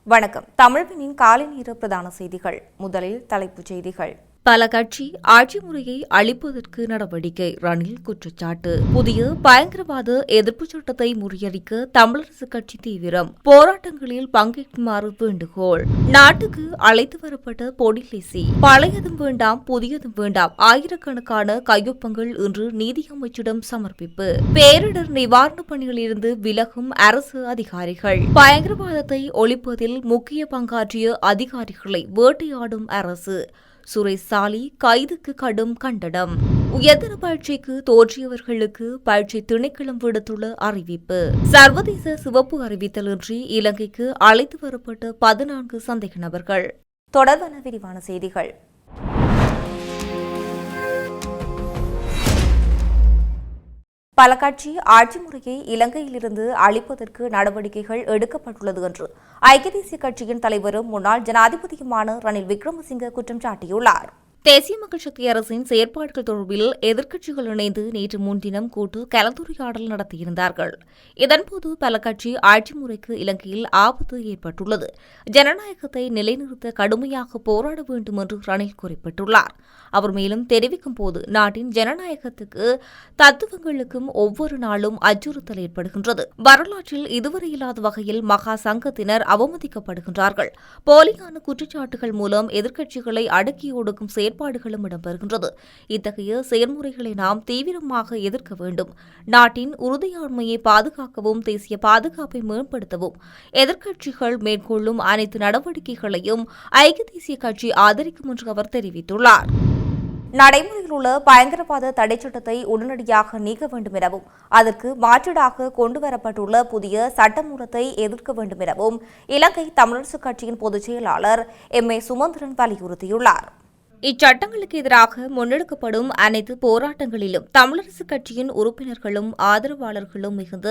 வணக்கம். தமிழ்வினின் காலை நேர பிரதான செய்திகள். முதலில் தலைப்புச் செய்திகள். பல கட்சி ஆட்சி முறையை அழிப்பதற்கு நடவடிக்கை, ரணில் குற்றச்சாட்டு. புதிய பயங்கரவாத எதிர்ப்பு சட்டத்தை முறியடிக்க தமிழரசுக் கட்சி தீவிரம், போராட்டங்களில் பங்கேற்குமாறு வேண்டுகோள். நாட்டுக்கு அழைத்து வரப்பட்ட பொடிலிசி, பழையதும் வேண்டாம் புதியதும் வேண்டாம், ஆயிரக்கணக்கான கையொப்பங்கள் இன்று நீதியமைச்சிடம் சமர்ப்பிப்பு. பேரிடர் நிவாரணப் பணிகளிலிருந்து விலகும் அரசு அதிகாரிகள். பயங்கரவாதத்தை ஒழிப்பதில் முக்கிய பங்காற்றிய அதிகாரிகளை வேட்டையாடும் அரசு. சுரேஷ் சாலி கைதுக்கு கடும் கண்டனம். உயர்தர பரீட்சைக்கு தோற்றியவர்களுக்கு பரீட்சை திணைக்களம் விடுத்துள்ள அறிவிப்பு. சர்வதேச சிவப்பு அறிவித்தலின்றி இலங்கைக்கு அழைத்து வரப்பட்ட 14 சந்தேக நபர்கள். தொடர்பான விரிவான செய்திகள். பல கட்சி ஆட்சி முறையை இலங்கையிலிருந்து அழிப்பதற்கு நடவடிக்கைகள் எடுக்கப்பட்டுள்ளது என்று ஐக்கிய தேசிய கட்சியின் தலைவரும் முன்னாள் ஜனாதிபதியுமான ரணில் விக்ரமசிங்க குற்றம் சாட்டியுள்ளார். தேசிய மக்கள் சக்தி அரசின் செயற்பாடுகள் தொடர்பில் எதிர்க்கட்சிகள் இணைந்து நேற்று முன்தினம் கூட்டு கலந்துரையாடல் நடத்தியிருந்தார்கள். இதன்போது பல கட்சி ஆட்சி முறைக்கு இலங்கையில் ஆபத்து ஏற்பட்டுள்ளது, ஜனநாயகத்தை நிலைநிறுத்த கடுமையாக போராட வேண்டும் என்று ரணில் குறிப்பிட்டுள்ளார். அவர் மேலும் தெரிவிக்கும் போது, நாட்டின் ஜனநாயகத்துக்கு தத்துவங்களுக்கும் ஒவ்வொரு நாளும் அச்சுறுத்தல் ஏற்படுகின்றது. வரலாற்றில் இதுவரை இல்லாத வகையில் மகா சங்கத்தினர் அவமதிக்கப்படுகின்றார்கள். போலியான குற்றச்சாட்டுகள் மூலம் எதிர்க்கட்சிகளை அடக்கி ஒடுக்கும் செயற்பாடுகளும் இடம்பெறுகின்றது. இத்தகைய செயல்முறைகளை நாம் தீவிரமாக எதிர்க்க வேண்டும். நாட்டின் உறுதியாண்மையை பாதுகாக்கவும் தேசிய பாதுகாப்பை மேம்படுத்தவும் எதிர்க்கட்சிகள் மேற்கொள்ளும் அனைத்து நடவடிக்கைகளையும் ஐக்கிய தேசிய கட்சி ஆதரிக்கும் என்று அவர் தெரிவித்துள்ளார். நடைமுறையில் உள்ள பயங்கரவாத தடை சட்டத்தை உடனடியாக நீக்க வேண்டும் எனவும் அதற்கு மாற்றீடாக கொண்டுவரப்பட்டுள்ள புதிய சட்டமூலத்தை எதிர்க்க வேண்டும் எனவும் இலங்கை தமிழரசுக் கட்சியின் பொதுச் செயலாளர் எம்.ஏ. சுமந்திரன் வலியுறுத்தியுள்ளார். இச்சட்டங்களுக்கு எதிராக முன்னெடுக்கப்படும் அனைத்து போராட்டங்களிலும் தமிழரசுக் கட்சியின் உறுப்பினர்களும் ஆதரவாளர்களும் மிகுந்த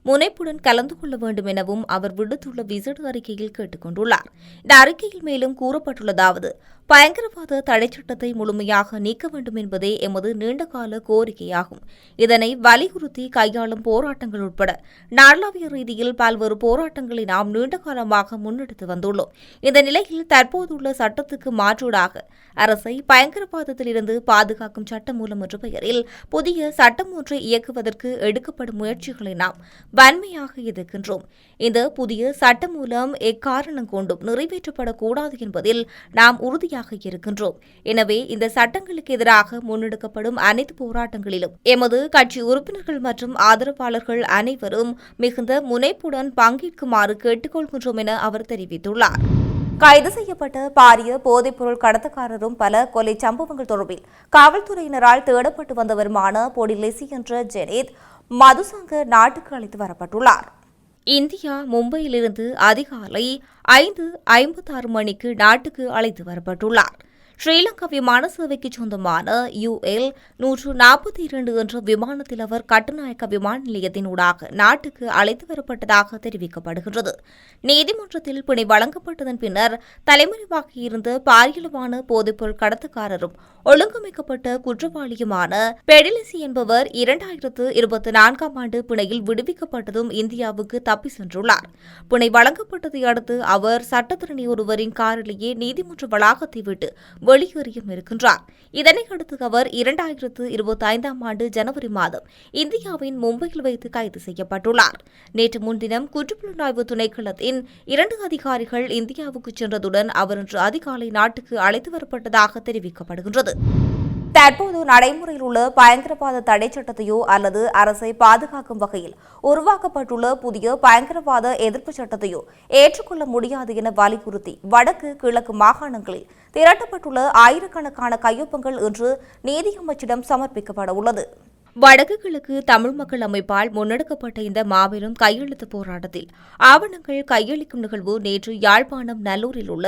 முனைப்புடன் கலந்து கொள்ள வேண்டும் எனவும் அவர் விடுத்துள்ள விசேட அறிக்கையில் கேட்டுக் கொண்டுள்ளார். இந்த அறிக்கையில் மேலும் கூறப்பட்டுள்ளதாவது, பயங்கரவாத தடை சட்டத்தை முழுமையாக நீக்க வேண்டும் என்பதே எமது நீண்டகால கோரிக்கையாகும். இதனை வலியுறுத்தி கையாளும் போராட்டங்கள் உட்பட நாளாவிய ரீதியில் பல்வேறு போராட்டங்களை நாம் நீண்டகாலமாக முன்னெடுத்து வந்துள்ளோம். இந்த நிலையில் தற்போதுள்ள சட்டத்துக்கு மாற்றூடாக அரசை பயங்கரவாதத்திலிருந்து பாதுகாக்கும் சட்டமூலம் என்ற பெயரில் புதிய சட்டம் ஒன்றை இயக்குவதற்கு எடுக்கப்படும் முயற்சிகளை நாம் வன்மையாக எதிர்க்கின்றோம். இந்த புதிய சட்டமூலம் எக்காரணம் கொண்டும் நிறைவேற்றப்படக்கூடாது என்பதில் நாம் உறுதியாக இருக்கின்றோம். எனவே இந்த சட்டங்களுக்கு எதிராக முன்னெடுக்கப்படும் அனைத்து போராட்டங்களிலும் எமது கட்சி உறுப்பினர்கள் மற்றும் ஆதரவாளர்கள் அனைவரும் மிகுந்த முனைப்புடன் பங்கேற்குமாறு கேட்டுக்கொள்கின்றோம் என அவர் தெரிவித்துள்ளார். கைது செய்யப்பட்ட பாரிய போதைப்பொருள் கடத்தக்காரரும் பல கொலை சம்பவங்கள் தொடர்பில் காவல்துறையினரால் தேடப்பட்டு வந்தவருமான பொடிலிசி என்ற ஜெனீத் மதுசங்க நாட்டுக்கு அழைத்து வரப்பட்டுள்ளார். இந்தியா மும்பையிலிருந்து அதிகாலை 5:56 மணிக்கு நாட்டுக்கு அழைத்து வரப்பட்டுள்ளார். ஸ்ரீலங்கா விமான சேவைக்கு சொந்தமான UL 142 என்ற விமானத்தில் அவர் கட்டுநாயக்க விமான நிலையத்தின் ஊடாக நாட்டுக்கு அழைத்து வரப்பட்டதாக தெரிவிக்கப்படுகின்றது. நீதிமன்றத்தில் பிணை வழங்கப்பட்டதன் பின்னர் தலைமறைவாகியிருந்த பாரியளவான போதைப்பொருள் கடத்தக்காரரும் ஒழுங்கமைக்கப்பட்ட குற்றவாளியுமான பெடிலிசி என்பவர் 2024ஆம் ஆண்டு பிணையில் விடுவிக்கப்பட்டதும் இந்தியாவுக்கு தப்பி சென்றுள்ளார். பிணை வழங்கப்பட்டதை அடுத்து அவர் சட்டத்திரணி ஒருவரின் காரிலேயே நீதிமன்ற வளாகத்தை விட்டு வெளியேறியும் இருக்கின்றார். இதனையடுத்து அவர் 2025ஆம் ஆண்டு ஜனவரி மாதம் இந்தியாவின் மும்பையில் வைத்து கைது செய்யப்பட்டுள்ளார். நேற்று முன்தினம் குற்றப்புலனாய்வு திணைக்களத்தின் 2 அதிகாரிகள் இந்தியாவுக்கு சென்றதுடன் அவர் இன்று அதிகாலை நாட்டுக்கு அழைத்து வரப்பட்டதாக தெரிவிக்கப்படுகின்றது. தற்போது நடைமுறையில் உள்ள பயங்கரவாத தடை சட்டத்தையோ அல்லது அரசை பாதுகாக்கும் வகையில் உருவாக்கப்பட்டுள்ள புதிய பயங்கரவாத எதிர்ப்பு சட்டத்தையோ ஏற்றுக்கொள்ள முடியாது என வலியுறுத்தி வடக்கு கிழக்கு மாகாணங்களில் திரட்டப்பட்டுள்ள ஆயிரக்கணக்கான கையொப்பங்கள் இன்று நீதியமைச்சிடம் சமர்ப்பிக்கப்பட உள்ளது. வடக்கு கிழக்கு தமிழ் மக்கள் அமைப்பால் முன்னெடுக்கப்பட்ட இந்த மாபெரும் கையெழுத்து போராட்டத்தில் ஆவணங்கள் கையளிக்கும் நிகழ்வு நேற்று யாழ்ப்பாணம் நல்லூரில் உள்ள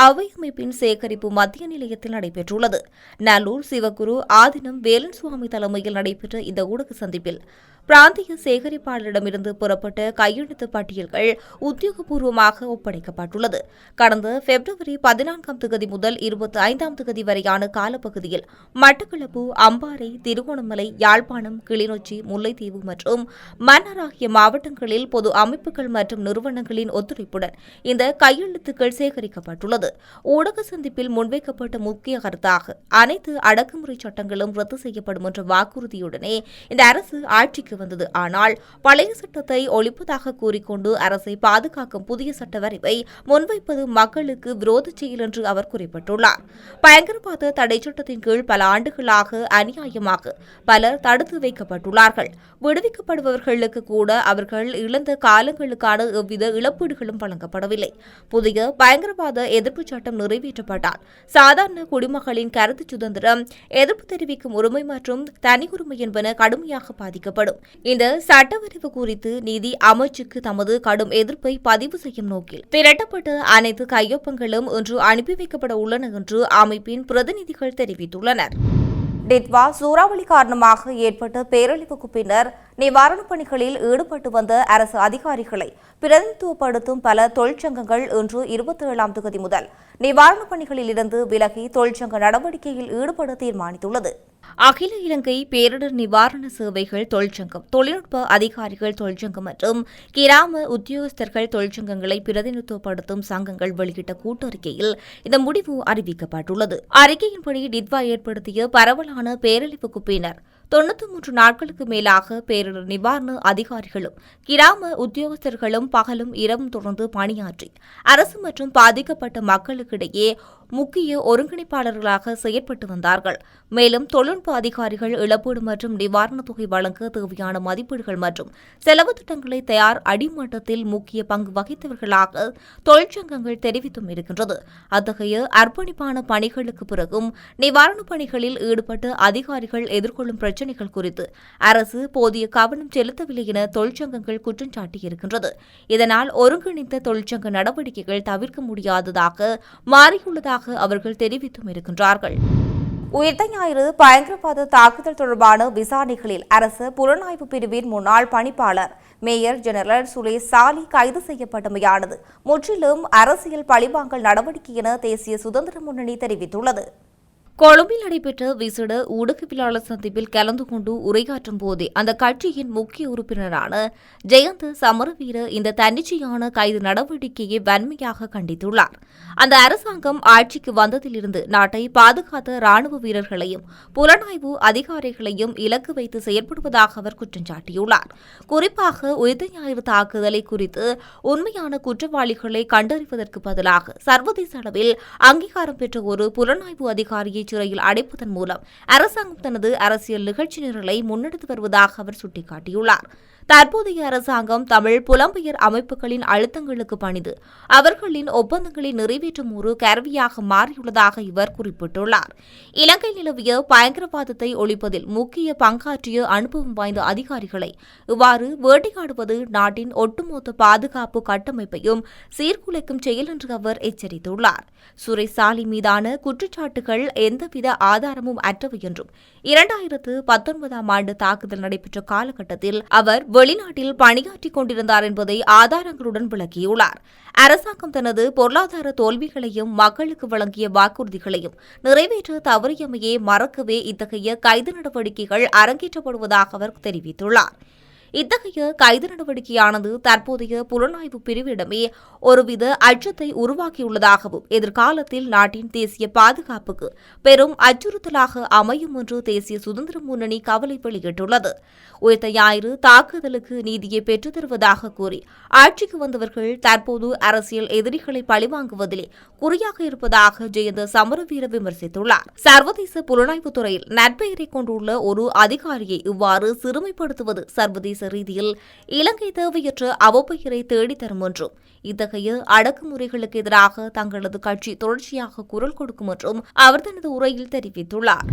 அவை அமைப்பின் சேகரிப்பு மத்திய நிலையத்தில் நடைபெற்றுள்ளது. நல்லூர் சிவகுரு ஆதினம் வேலன் சுவாமி தலைமையில் நடைபெற்ற இந்த ஊடக சந்திப்பில் பிராந்திய சேகரிப்பாளரிடமிருந்து புறப்பட்ட கையெழுத்து பட்டியல்கள் உத்தியோகபூர்வமாக ஒப்படைக்கப்பட்டுள்ளது. கடந்த பிப்ரவரி 14 முதல் 25 வரையான காலப்பகுதியில் மட்டக்களப்பு, அம்பாறை, திருகோணமலை, யாழ்ப்பாணம், கிளிநொச்சி, முல்லைத்தீவு மற்றும் மன்னார் ஆகிய மாவட்டங்களில் பொது அமைப்புகள் மற்றும் நிறுவனங்களின் ஒத்துழைப்புடன் இந்த கையெழுத்துக்கள் சேகரிக்கப்பட்டுள்ளது. ஊடக சந்திப்பில் முன்வைக்கப்பட்ட முக்கிய கருத்தாக அனைத்து அடக்குமுறை சட்டங்களும் ரத்து செய்யப்படும் என்ற வாக்குறுதியுடனே இந்த அரசு ஆட்சிக்கு வந்தது. ஆனால் பழைய சட்டத்தை ஒழிப்பதாக கூறிக்கொண்டு அரசை பாதுகாக்கும் புதிய சட்ட வரைவை முன்வைப்பது மக்களுக்கு விரோத செயல் என்று அவர் குறிப்பிட்டுள்ளார். பயங்கரவாத தடை சட்டத்தின் கீழ் பல ஆண்டுகளாக அநியாயமாக பலர் தடுத்து வைக்கப்பட்டுள்ளார்கள். விடுவிக்கப்படுபவர்களுக்கு கூட அவர்கள் இழந்த காலங்களுக்கான எவ்வித இழப்பீடுகளும் வழங்கப்படவில்லை. புதிய பயங்கரவாத எதிர்ப்பு சட்டம் நிறைவேற்றப்பட்டால் சாதாரண குடிமக்களின் கருத்து சுதந்திரம், எதிர்ப்பு தெரிவிக்கும் உரிமை மற்றும் தனி உரிமை என்பன கடுமையாக பாதிக்கப்படும். இந்த சட்டவரைவு குறித்து நீதி அமைச்சுக்கு தமது கடும் எதிர்ப்பை பதிவு செய்யும் நோக்கில் திரட்டப்பட்ட அனைத்து கையொப்பங்களும் இன்று அனுப்பி வைக்கப்பட உள்ளன என்று அமைப்பின் பிரதிநிதிகள் தெரிவித்துள்ளனர். டிட்வா சூறாவளி காரணமாக ஏற்பட்ட பேரழிவுக்கு பின்னர் நிவாரணப் பணிகளில் ஈடுபட்டு வந்த அரசு அதிகாரிகளை பிரதிநிதித்துவப்படுத்தும் பல தொழிற்சங்கங்கள் இன்று 27 முதல் நிவாரணப் பணிகளில் இருந்து விலகி தொழிற்சங்க நடவடிக்கையில் ஈடுபட தீர்மானித்துள்ளது. அகில இலங்கை பேரிடர் நிவாரண சேவைகள் தொழிற்சங்கம், தொழில்நுட்ப அதிகாரிகள் தொழிற்சங்கம் மற்றும் கிராம உத்தியோகஸ்தர்கள் தொழிற்சங்கங்களை பிரதிநிதித்துவப்படுத்தும் சங்கங்கள் வெளியிட்ட கூட்டறிக்கையில் இந்த முடிவு அறிவிக்கப்பட்டுள்ளது. அறிக்கையின்படி டிட்வா ஏற்படுத்திய பரவலான பேரழிவுக்கு பின்னர் 93 நாட்களுக்கு மேலாக பேரிடர் நிவாரண அதிகாரிகளும் கிராம உத்தியோகஸ்தர்களும் பகலும் இரவும் தொடர்ந்து பணியாற்றி அரசு மற்றும் பாதிக்கப்பட்ட மக்களுக்கிடையே முக்கிய ஒருங்கிணைப்பாளர்களாக செயற்பட்டு வந்தார்கள். மேலும் தொழில்நுட்ப அதிகாரிகள் இழப்பீடு மற்றும் நிவாரணத் தொகை வழங்க தேவையான மதிப்பீடுகள் மற்றும் செலவு திட்டங்களை தயார் அடிமட்டத்தில் முக்கிய பங்கு வகித்தவர்களாக தொழிற்சங்கங்கள் தெரிவித்தும் இருக்கின்றது. அத்தகைய அர்ப்பணிப்பான பணிகளுக்கு பிறகும் நிவாரணப் பணிகளில் ஈடுபட்ட அதிகாரிகள் எதிர்கொள்ளும் பிரச்சினைகள் குறித்து அரசு போதிய கவனம் செலுத்தவில்லை என தொழிற்சங்கங்கள் குற்றம் சாட்டியிருக்கின்றது. இதனால் ஒருங்கிணைந்த தொழிற்சங்க நடவடிக்கைகள் தவிர்க்க முடியாததாக மாறியுள்ளதாக அவர்கள் தெரிவித்தும் இருக்கின்றார்கள். உயிர்த்த ஞாயிறு பயங்கரவாத தாக்குதல் தொடர்பான விசாரணைகளில் அரசு புலனாய்வு பிரிவின் முன்னாள் பணிப்பாளர் மேயர் ஜெனரல் சுரேஷ் சாலி கைது செய்யப்பட்டமையானது முற்றிலும் அரசியல் பழிவாங்கல் நடவடிக்கை என தேசிய சுதந்திர முன்னணி தெரிவித்துள்ளது. கொழும்பில் நடைபெற்ற விசேட ஊடகவியலாளர் சந்திப்பில் கலந்து கொண்டு உரையாற்றும் போதே அந்த கட்சியின் முக்கிய உறுப்பினரான ஜெயந்த சமரவீர இந்த தன்னிச்சையான கைது நடவடிக்கையை வன்மையாக கண்டித்துள்ளார். அந்த அரசாங்கம் ஆட்சிக்கு வந்ததிலிருந்து நாட்டை பாதுகாத்த ராணுவ வீரர்களையும் புலனாய்வு அதிகாரிகளையும் இலக்கு வைத்து செயற்படுவதாக அவர் குற்றம் சாட்டியுள்ளார். குறிப்பாக உயிர்த்த ஞாயிறு தாக்குதலை குறித்து உண்மையான குற்றவாளிகளை கண்டறிவதற்கு பதிலாக சர்வதேச அளவில் அங்கீகாரம் பெற்ற ஒரு புலனாய்வு அதிகாரியை சிறையில் அடைப்பதன் மூலம் அரசாங்கம் தனது அரசியல் நிகழ்ச்சி நிரலை முன்னெடுத்து வருவதாக அவர் சுட்டிக்காட்டியுள்ளார். தற்போதைய அரசாங்கம் தமிழ் புலம்பெயர் அமைப்புகளின் அழுத்தங்களுக்கு பணிந்து அவர்களின் ஒப்பந்தங்களை நிறைவேற்றும் ஒரு கருவியாக மாறியுள்ளதாக இவர் குறிப்பிட்டுள்ளார். இலங்கை நிலவிய பயங்கரவாதத்தை ஒழிப்பதில் முக்கிய பங்காற்றிய அனுபவம் வாய்ந்த அதிகாரிகளை இவ்வாறு வேட்டையாடுவது நாட்டின் ஒட்டுமொத்த பாதுகாப்பு கட்டமைப்பையும் சீர்குலைக்கும் செயல் என்று அவர் எச்சரித்துள்ளார். சுரேஷ் சாலி மீதான குற்றச்சாட்டுகள் எந்தவித ஆதாரமும் அற்றவை என்றும் 2019 ஆண்டு தாக்குதல் நடைபெற்ற காலகட்டத்தில் அவர் வெளிநாட்டில் பணியாற்றிக் கொண்டிருந்தார் என்பதை ஆதாரங்களுடன் விளக்கியுள்ளார். அரசாங்கம் தனது பொருளாதார தோல்விகளையும் மக்களுக்கு வழங்கிய வாக்குறுதிகளையும் நிறைவேற்ற தவறியமையை மறக்கவே இத்தகைய கைது நடவடிக்கைகள் அரங்கேற்றப்படுவதாக அவர் தெரிவித்துள்ளார். இத்தகைய கைது நடவடிக்கையானது தற்போதைய புலனாய்வு பிரிவிடமே ஒருவித அச்சத்தை உருவாக்கியுள்ளதாகவும் எதிர்காலத்தில் நாட்டின் தேசிய பாதுகாப்புக்கு பெரும் அச்சுறுத்தலாக அமையும் என்று தேசிய சுதந்திர முன்னணி கவலை வெளியிட்டுள்ளது. உயிர்த்த ஞாயிறு தாக்குதலுக்கு நீதியை பெற்றுத் தருவதாக கூறி ஆட்சிக்கு வந்தவர்கள் தற்போது அரசியல் எதிரிகளை பழிவாங்குவதிலே குறியாக இருப்பதாக ஜெயந்த சமரவீர விமர்சித்துள்ளார். சர்வதேச புலனாய்வு துறையில் நற்பெயரை கொண்டுள்ள ஒரு அதிகாரியை இவ்வாறு சிறுமைப்படுத்துவது சர்வதேச ரீதியில் இலங்கை தேவையற்ற அவப்பெயரை தேடித்தரும் என்றும் இத்தகைய அடக்குமுறைகளுக்கு எதிராக தங்களது கட்சி தொடர்ச்சியாக குரல் கொடுக்கும் என்றும் அவர் தனது உரையில் தெரிவித்துள்ளார்.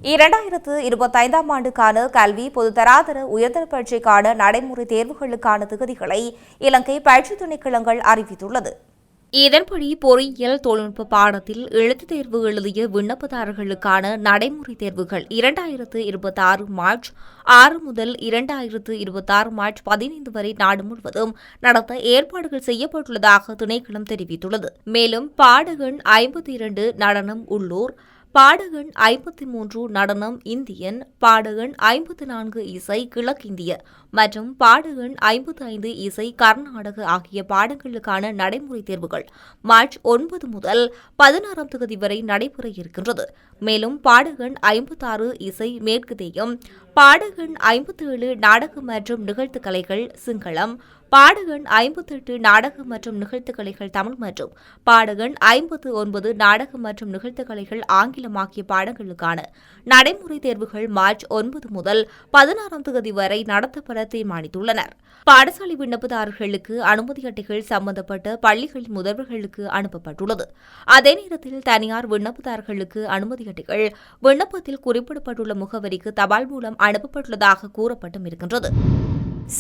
2025 ஆண்டுக்கான கல்வி பொதுதராதர உயர்தர பரீட்சைக்கான நடைமுறை தேர்வுகளுக்கான திகதிகளை இலங்கை பயிற்சி திணைக்களங்கள் அறிவித்துள்ளது. இதன்படி பொறியியல் தொழில்நுட்ப பாடத்தில் எழுத்துத் தேர்வு எழுதிய விண்ணப்பதாரர்களுக்கான நடைமுறை தேர்வுகள் 2026 மார்ச் 6 முதல் 2026 மார்ச் 15 வரை நாடு முழுவதும் நடத்த ஏற்பாடுகள் செய்யப்பட்டுள்ளதாக திணைக்களம் தெரிவித்துள்ளது. மேலும் பாடகன் 52 நடனம் உள்ளூர், பாடகன் 53 நடனம் இந்தியன், பாடகன் 54 இசை கிழக்கிந்திய மற்றும் பாடகன் 55 இசை கர்நாடக ஆகிய பாடங்களுக்கான நடைமுறை தேர்வுகள் மார்ச் 9 முதல் 16ஆம் தேதி வரை நடைபெற இருக்கின்றது. மேலும் பாடகன் 56 இசை மேற்கு தேயம், பாடகன் 57 நாடக மற்றும் நிகழ்த்து கலைகள் சிங்களம், பாடகன் 58 நாடக மற்றும் நிகழ்த்து கலைகள் தமிழ் மற்றும் பாடகன் 59 நாடக மற்றும் நிகழ்த்து கலைகள் ஆங்கிலம் ஆகிய பாடங்களுக்கான நடைமுறை தேர்வுகள் மார்ச் 9 முதல் 16ஆம் தேதி வரை நடத்தப்பட தீர்மானித்துள்ளனர். பாடசாலை விண்ணப்பதாரர்களுக்கு அனுமதி அட்டைகள் சம்பந்தப்பட்ட பள்ளிகளின் முதல்வர்களுக்கு அனுப்பப்பட்டுள்ளது. அதே நேரத்தில் தனியார் விண்ணப்பதாரர்களுக்கு அனுமதி அட்டைகள் விண்ணப்பத்தில் குறிப்பிடப்பட்டுள்ள முகவரிக்கு தபால் மூலம் அனுப்பப்பட்டுள்ளதாக கூறப்பட்டும் இருக்கின்றது.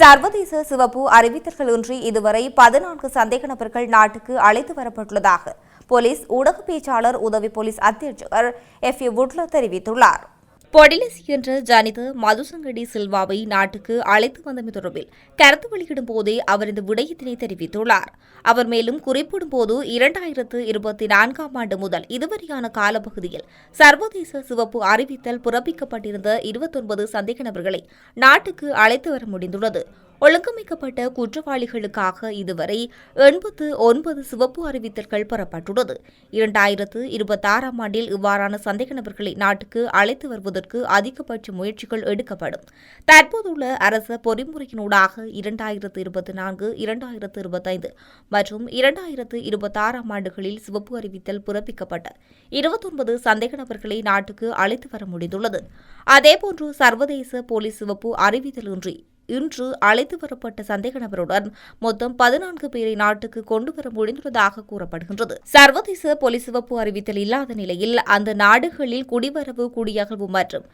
சர்வதேச சிவப்பு அறிவித்தல்களின்றி இதுவரை 14 சந்தேக நபர்கள் நாட்டுக்கு அழைத்து வரப்பட்டுள்ளதாக போலீஸ் ஊடக பேச்சாளர் உதவி போலீஸ் அத்தியட்சகர் எஃப். வுட்லர் தெரிவித்துள்ளார். பொடிலிசி என்ற ஜனித மதுசங்கடி சில்வாவை நாட்டுக்கு அழைத்து வந்தமை தொடர்பில் கருத்து வெளியிடும் போதே அவர் இந்த விடயத்தினை தெரிவித்துள்ளார். அவர் மேலும் குறிப்பிடும் போது 2024ஆம் ஆண்டு முதல் இதுவரையான காலப்பகுதியில் சர்வதேச சிவப்பு அறிவித்தல் பிறப்பிக்கப்பட்டிருந்த 29 சந்தேக நபர்களை நாட்டுக்கு அழைத்து வர முடிந்துள்ளது. ஒழுங்கமைக்கப்பட்ட குற்றவாளிகளுக்காக இதுவரை 89 சிவப்பு அறிவித்தல்கள் பெறப்பட்டுள்ளது. 2026ஆம் ஆண்டில் இவ்வாறான சந்தேக நபர்களை நாட்டுக்கு அழைத்து வருவதற்கு அதிகபட்ச முயற்சிகள் எடுக்கப்படும். தற்போதுள்ள அரச பொறிமுறையினூடாக 2024, 2025 மற்றும் 2026ஆம் ஆண்டுகளில் சிவப்பு அறிவித்தல் பிறப்பிக்கப்பட்ட 29 சந்தேக நபர்களை நாட்டுக்கு அழைத்து வர முடிந்துள்ளது. அதேபோன்று சர்வதேச போலீஸ் சிவப்பு அறிவித்தலின்றி இன்று அழைத்து வரப்பட்ட சந்தேக நபருடன் மொத்தம் 14 பேரை நாட்டுக்கு கொண்டுவர முடிந்துள்ளதாக கூறப்படுகின்றது. சர்வதேச போலீஸ் சிவப்பு அறிவித்தல் இல்லாத நிலையில் அந்த நாடுகளில் குடிவரவு, குடியகழ்வு மற்றும்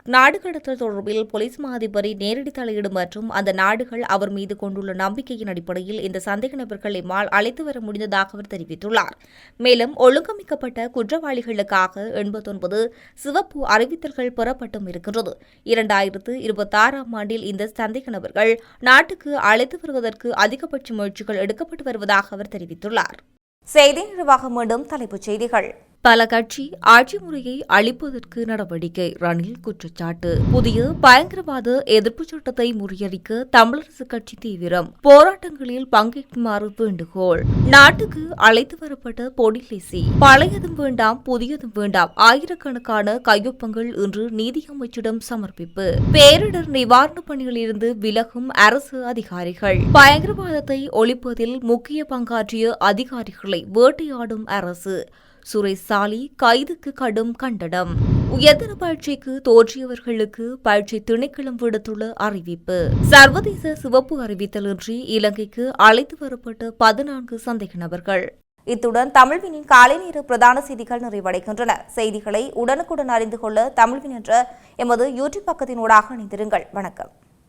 நாடு கடத்தல் தொடர்பில் போலீஸ் மா அதிபரை நேரடி தலையீடு மற்றும் அந்த நாடுகள் அவர் மீது கொண்டுள்ள நம்பிக்கையின் அடிப்படையில் இந்த சந்தேக நபர்களை அழைத்து வர முடிந்ததாக அவர் தெரிவித்துள்ளார். மேலும் ஒழுங்கமைக்கப்பட்ட குற்றவாளிகளுக்காக 89 சிவப்பு அறிவித்தல்கள் பெறப்பட்டும் இருக்கின்றது. 2026ஆம் ஆண்டில் இந்த சந்தேக நபர்கள் நாட்டுக்கு அழைத்து வருவதற்கு அதிகபட்ச முயற்சிகள் எடுக்கப்பட்டு வருவதாக அவர் தெரிவித்துள்ளார். செய்தி நிர்வாகம் மீண்டும் தலைப்புச் செய்திகள். பல கட்சி ஆட்சி முறையை அளிப்பதற்கு நடவடிக்கை, ரணில் குற்றச்சாட்டு. புதிய பயங்கரவாத எதிர்ப்பு சட்டத்தை முறியடிக்க தமிழரசு கட்சி தீவிரம், போராட்டங்களில் பங்கேற்குமாறு வேண்டுகோள். நாட்டுக்கு அழைத்து வரப்பட்ட பொடிலிசி, பழையதும் வேண்டாம் புதியதும் வேண்டாம், ஆயிரக்கணக்கான கையொப்பங்கள் இன்று நீதியமைச்சிடம் சமர்ப்பிப்பு. பேரிடர் நிவாரணப் பணிகளிலிருந்து விலகும் அரசு அதிகாரிகள். பயங்கரவாதத்தை ஒழிப்பதில் முக்கிய பங்காற்றிய அதிகாரிகளை வேட்டையாடும் அரசு. சுரேஷ் சாலி கைதுக்கு கடும் கண்டனம். உயர்தர பரீட்சைக்கு தோற்றியவர்களுக்கு பரீட்சை திணைக்களம் விடுத்துள்ள அறிவிப்பு. சர்வதேச சிவப்பு அறிவித்தலின்றி இலங்கைக்கு அழைத்து வரப்பட்ட 14 சந்தேக நபர்கள். இத்துடன் தமிழ்வினின் காலை நேர பிரதான செய்திகள் நிறைவடைகின்றன. செய்திகளை உடனுக்குடன் அறிந்து கொள்ள தமிழ்வின் என்ற எமது யூடியூப் பக்கத்தினூடாக இணைந்திருங்கள். வணக்கம்.